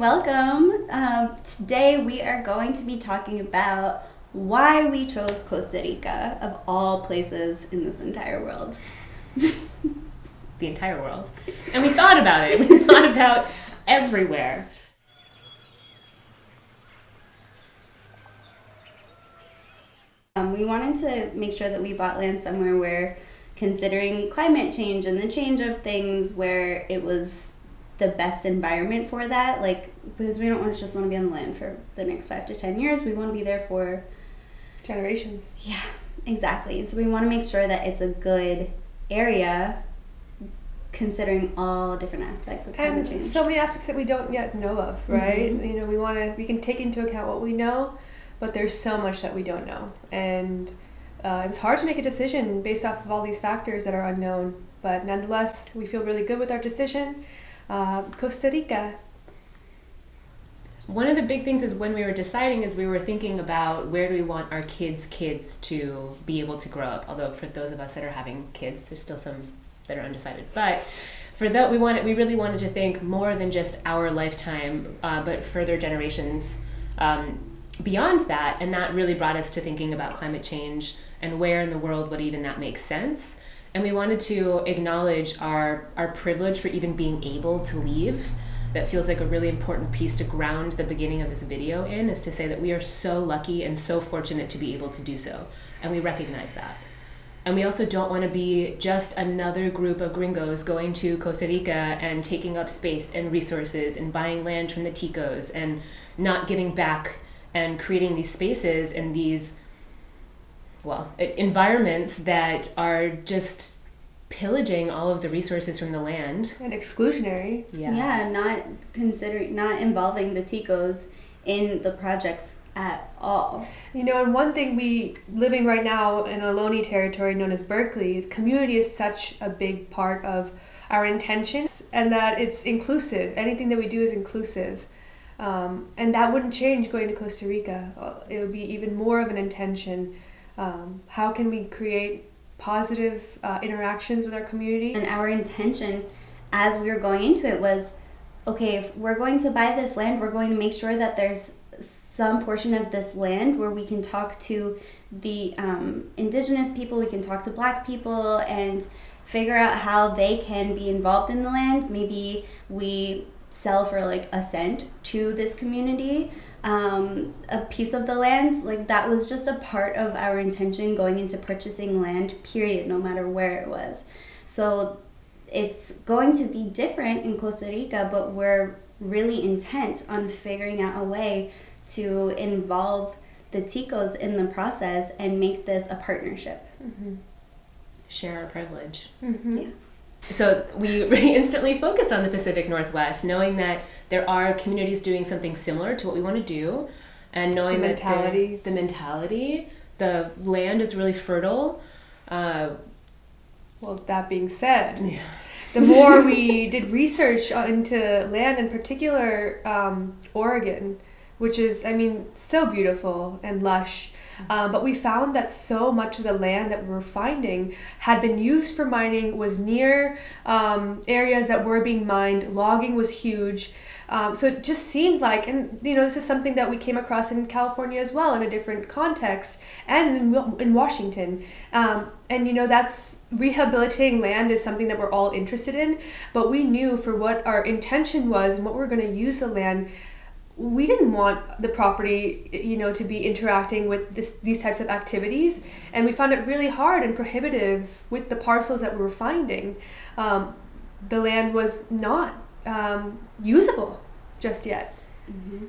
welcome. Today we are going to be talking about why we chose Costa Rica, of all places in this entire world. The entire world. And we thought about it. We thought about everywhere. We wanted to make sure that we bought land somewhere where, considering climate change and the change of things, where it was the best environment for that, because we don't just want to be on the land for the next 5 to 10 years. We want to be there for generations. Yeah, exactly. So we want to make sure that it's a good area, considering all different aspects of climate change. So many aspects that we don't yet know of, right? Mm-hmm. We can take into account what we know, but there's so much that we don't know. And it was hard to make a decision based off of all these factors that are unknown. But nonetheless, we feel really good with our decision. Costa Rica. One of the big things is when we were deciding is we were thinking about where do we want our kids to be able to grow up. Although for those of us that are having kids, there's still some that are undecided. But for that, we really wanted to think more than just our lifetime, but further generations beyond that. And that really brought us to thinking about climate change and where in the world would even that make sense. And we wanted to acknowledge our privilege for even being able to leave. That feels like a really important piece to ground the beginning of this video in, is to say that we are so lucky and so fortunate to be able to do so. And we recognize that. And we also don't want to be just another group of gringos going to Costa Rica and taking up space and resources and buying land from the ticos and not giving back and creating these spaces and these environments that are just pillaging all of the resources from the land. And exclusionary. Yeah, not involving the ticos in the projects at all. And one thing living right now in Ohlone territory known as Berkeley, community is such a big part of our intentions, and that it's inclusive. Anything that we do is inclusive. And that wouldn't change going to Costa Rica. It would be even more of an intention. How can we create positive interactions with our community? And our intention as we were going into it was, okay, if we're going to buy this land, we're going to make sure that there's some portion of this land where we can talk to the indigenous people, we can talk to Black people and figure out how they can be involved in the land. Maybe we sell for a cent to this community a piece of the land. That was just a part of our intention going into purchasing land, period, no matter where it was. So it's going to be different in Costa Rica, but we're really intent on figuring out a way to involve the ticos in the process and make this a partnership. Mm-hmm. Share our privilege. Mm-hmm. Yeah. So we instantly focused on the Pacific Northwest, knowing that there are communities doing something similar to what we want to do, and knowing the mentality, the land is really fertile. Well, that being said, the more we did research into land, in particular Oregon, which is, so beautiful and lush. But we found that so much of the land that we were finding had been used for mining, was near areas that were being mined. Logging was huge. So it just seemed like, and this is something that we came across in California as well in a different context, and in Washington. That's rehabilitating land is something that we're all interested in, but we knew for what our intention was and what we were going to use the land, we didn't want the property, to be interacting with these types of activities, and we found it really hard and prohibitive with the parcels that we were finding. The land was not usable just yet. Mm-hmm.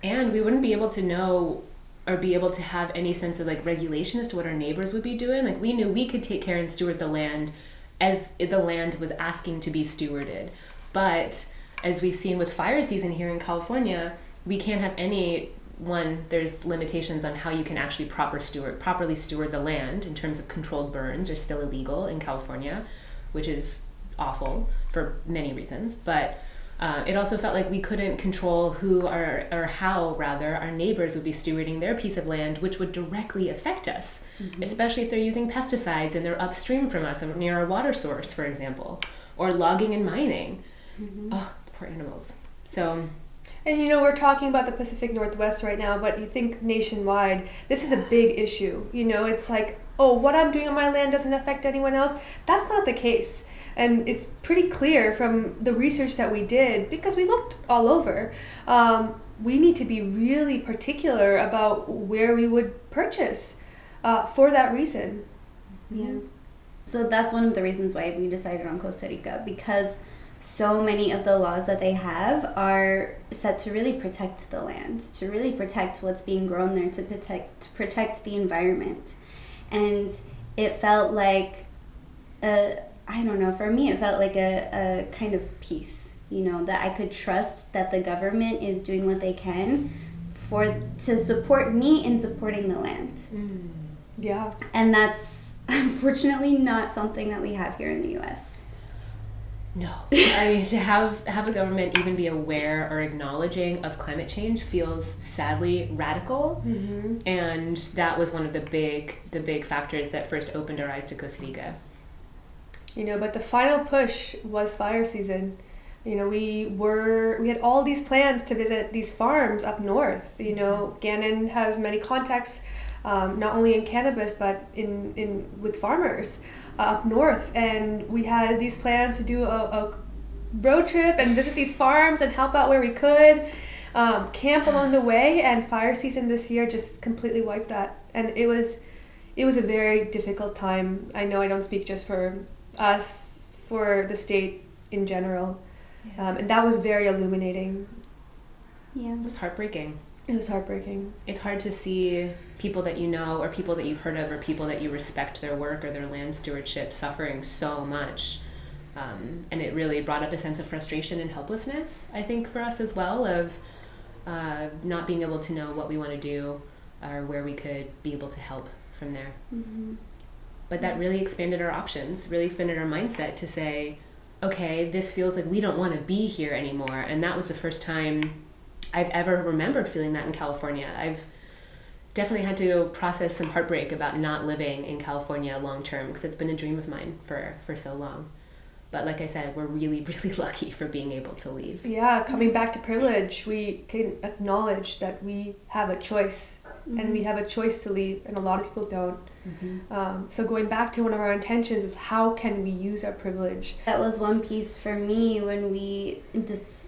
And we wouldn't be able to know or be able to have any sense of regulation as to what our neighbors would be doing. We knew we could take care and steward the land as the land was asking to be stewarded. But as we've seen with fire season here in California, we can't have there's limitations on how you can actually properly steward the land in terms of controlled burns are still illegal in California, which is awful for many reasons. But it also felt like we couldn't control how our neighbors would be stewarding their piece of land, which would directly affect us, especially if they're using pesticides and they're upstream from us and near our water source, for example, or logging and mining. Oh, poor animals. So And we're talking about the Pacific Northwest right now, but you think nationwide, this is a big issue. It's like, oh, what I'm doing on my land doesn't affect anyone else. That's not the case. And it's pretty clear from the research that we did, because we looked all over. We need to be really particular about where we would purchase for that reason. Yeah. So that's one of the reasons why we decided on Costa Rica, because so many of the laws that they have are set to really protect the land, to really protect what's being grown there, to protect the environment. And it felt like, I don't know, for me it felt like a kind of peace, that I could trust that the government is doing what they can to support me in supporting the land. Mm. Yeah. And that's unfortunately not something that we have here in the U.S. No. I mean, to have a government even be aware or acknowledging of climate change feels sadly radical. Mm-hmm. And that was one of the big factors that first opened our eyes to Costa Rica. But the final push was fire season. We had all these plans to visit these farms up north. Gannon has many contacts, not only in cannabis, but in with farmers up north. And we had these plans to do a road trip and visit these farms and help out where we could, camp along the way. And fire season this year just completely wiped that. And it was a very difficult time. I know I don't speak just for us, for the state in general. Yeah. And that was very illuminating. Yeah. It was heartbreaking. It was heartbreaking. It's hard to see people that you know or people that you've heard of or people that you respect their work or their land stewardship suffering so much. And it really brought up a sense of frustration and helplessness, I think, for us as well, of not being able to know what we want to do or where we could be able to help from there. Mm-hmm. But that really expanded our options, really expanded our mindset to say, okay, this feels like we don't want to be here anymore. And that was the first time I've ever remembered feeling that in California. I've definitely had to process some heartbreak about not living in California long term, because it's been a dream of mine for so long. But like I said, we're really, really lucky for being able to leave. Yeah, coming back to privilege, we can acknowledge that we have a choice, mm-hmm. and we have a choice to leave, and a lot of people don't. Mm-hmm. So going back to one of our intentions is, how can we use our privilege? That was one piece for me when we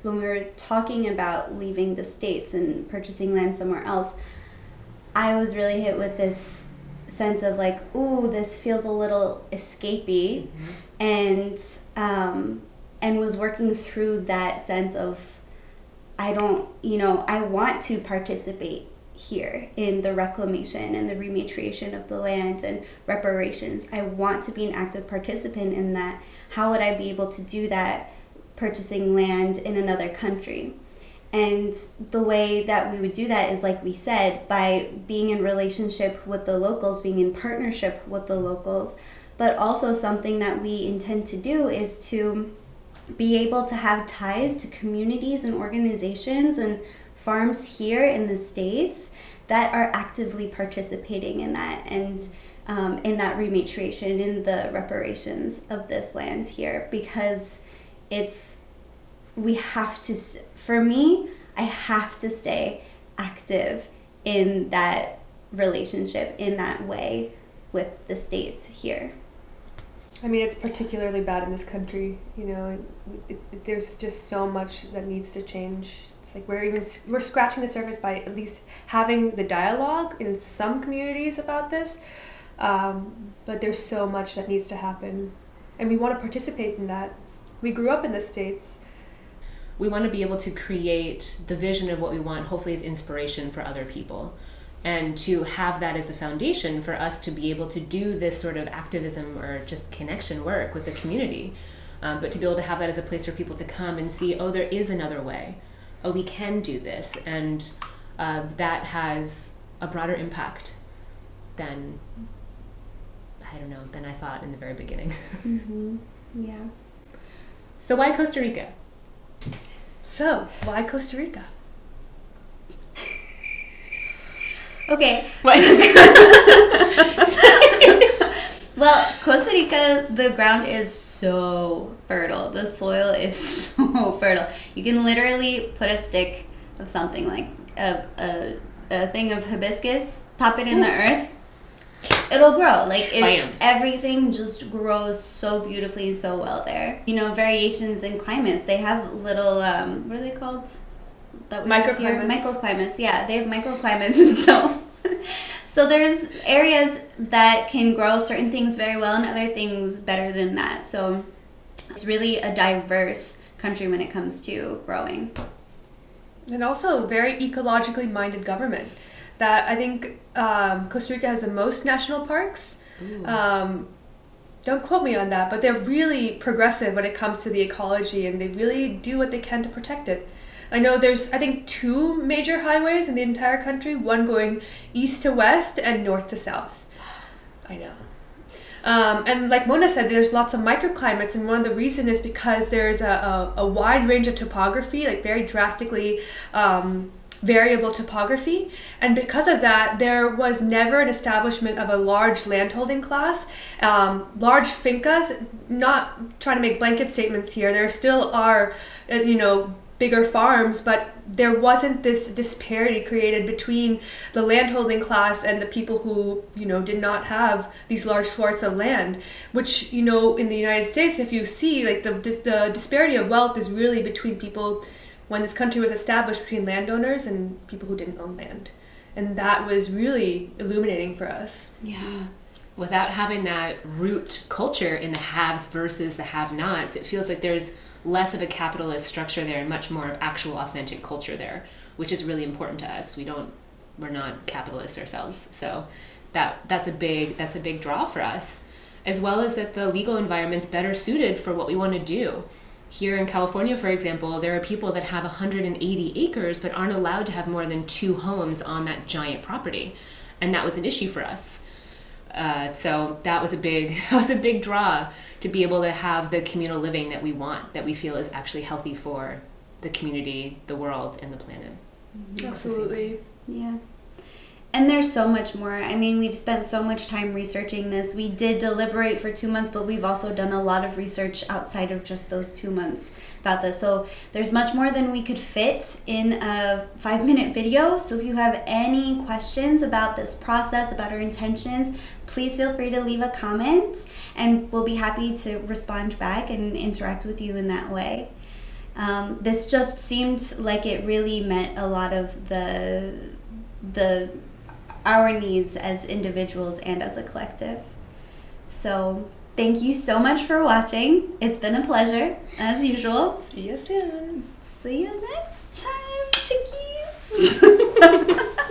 were talking about leaving the States and purchasing land somewhere else. I was really hit with this sense of like, ooh, this feels a little escapey, mm-hmm. and was working through that sense of, I want to participate here in the reclamation and the rematriation of the land and reparations. I want to be an active participant in that. How would I be able to do that purchasing land in another country? And the way that we would do that is, like we said, by being in relationship with the locals, being in partnership with the locals. But also something that we intend to do is to be able to have ties to communities and organizations and farms here in the States that are actively participating in that, and in that rematriation, in the reparations of this land here, because for me, I have to stay active in that relationship, in that way with the states here. I mean, it's particularly bad in this country. There's just so much that needs to change. It's like we're scratching the surface by at least having the dialogue in some communities about this, but there's so much that needs to happen, and we want to participate in that. We grew up in the States. We want to be able to create the vision of what we want, hopefully as inspiration for other people, and to have that as the foundation for us to be able to do this sort of activism or just connection work with the community, but to be able to have that as a place for people to come and see, oh, there is another way. Oh, we can do this, and that has a broader impact than I thought in the very beginning. Mm-hmm. Yeah. So why Costa Rica? So why Costa Rica? Okay. Well, Costa Rica, the ground is so fertile. The soil is so fertile. You can literally put a stick of something like a thing of hibiscus, pop it in the earth, it'll grow. Like, it's everything just grows so beautifully and so well there. You know, variations in climates. They have little what are they called? That we have here? Microclimates. Yeah, they have microclimates, and so there's areas that can grow certain things very well and other things better than that. So it's really a diverse country when it comes to growing. And also very ecologically minded government. That I think Costa Rica has the most national parks. Don't quote me on that, but they're really progressive when it comes to the ecology, and they really do what they can to protect it. I know there's, I think, 2 major highways in the entire country, one going east to west and north to south. I know. And like Mona said, there's lots of microclimates, and one of the reasons is because there's a wide range of topography, like very drastically variable topography, and because of that, there was never an establishment of a large landholding class. Large fincas, not trying to make blanket statements here, there still are, bigger farms, but there wasn't this disparity created between the landholding class and the people who, did not have these large swaths of land, which, in the United States, if you see, like, the disparity of wealth is really between people, when this country was established, between landowners and people who didn't own land. And that was really illuminating for us. Yeah. Without having that root culture in the haves versus the have-nots, it feels like there's less of a capitalist structure there and much more of actual authentic culture there, which is really important to us. We're not capitalists ourselves, so that's a big draw for us, as well as that the legal environment's better suited for what we want to do. Here in California, for example, there are people that have 180 acres but aren't allowed to have more than 2 homes on that giant property, and that was an issue for us. So that was a big draw to be able to have the communal living that we want, that we feel is actually healthy for the community, the world, and the planet. Absolutely. Yeah. And there's so much more. I mean, we've spent so much time researching this. We did deliberate for 2 months, but we've also done a lot of research outside of just those 2 months about this. So there's much more than we could fit in a 5-minute video. So if you have any questions about this process, about our intentions, please feel free to leave a comment, and we'll be happy to respond back and interact with you in that way. This just seemed like it really met a lot of our needs as individuals and as a collective. So thank you so much for watching. It's been a pleasure, as usual. See you soon. See you next time, chickies.